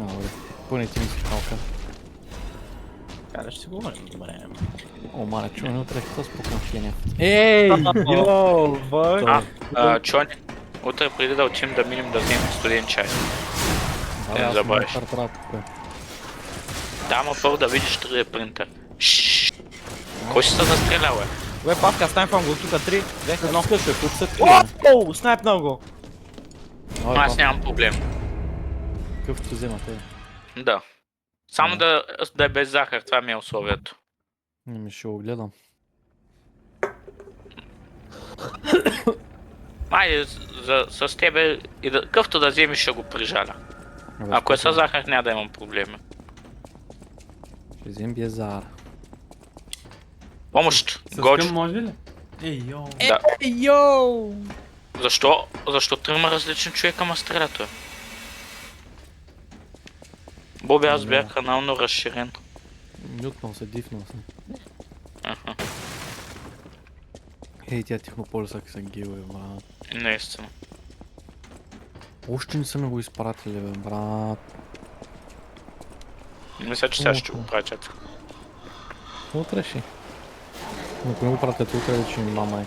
Добре. Поне ти ми си халка. Cara, ще си говорим, добре. О, мале, чуваме утре какво спукам в Кения. Ей, йоу, бък! Чони, утре преди да отидем да минем да вземем студен чай. Да, не аз забравяш. съм на тук. Да, ма първо да видиш 3D принтер. Кой ще се застрелял, бе? Бе, Павка, снайпвам го тук, 3, 2, 1. Скъше, тук са крия. Оу, снайпнал го! Аз нямам проблем. Какъв ти вземате? Да. Само да е без захар, това ми е условието. Ми ще го гледам. Айде, с тебе и да, къвто да вземеш ще го прижаля. Ако е с захар, няма да имам проблеми. Ще взем Безар. Помощ! С Гоч! към може ли? Ей, йоу. Да. Йоу! Защо? Защо трима различни човека ма стрелят, бе? Боби, аз бях канално разширен. Мютнал се, дифнал се. Аха, Ей, тя технополисък са гилове, брат. наистина. Още не са ми го изпратили, бе, брат. Мисля, че сега ще го пратят. Утре ще. Ако не го пратят утре, ще ми мама е.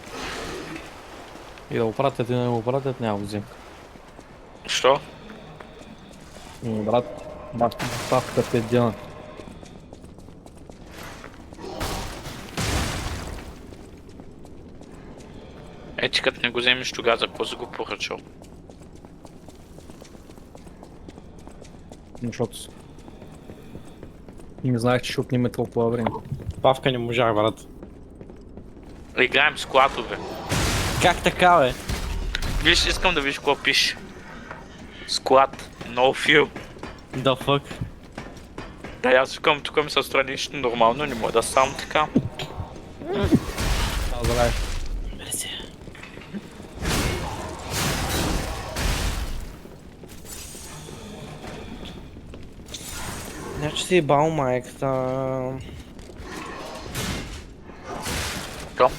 И да го пратят и да не го пратят, няма го взем. Що? Брат, баща доставка 5 дена. Ети като не го вземеш тогава, за какво си го поръчал? Защото не знаех, че ще отнеме толкова време. Павка не можах, брат. Играем с клатове. Как така, бе? Виж, искам да видиш какво пише. Склад, no feel. Да фък. Да, аз викам, тук ми се страни нещо нормално, не мога да сам така. Здравей. Мерси. Значи си бал майката. Що?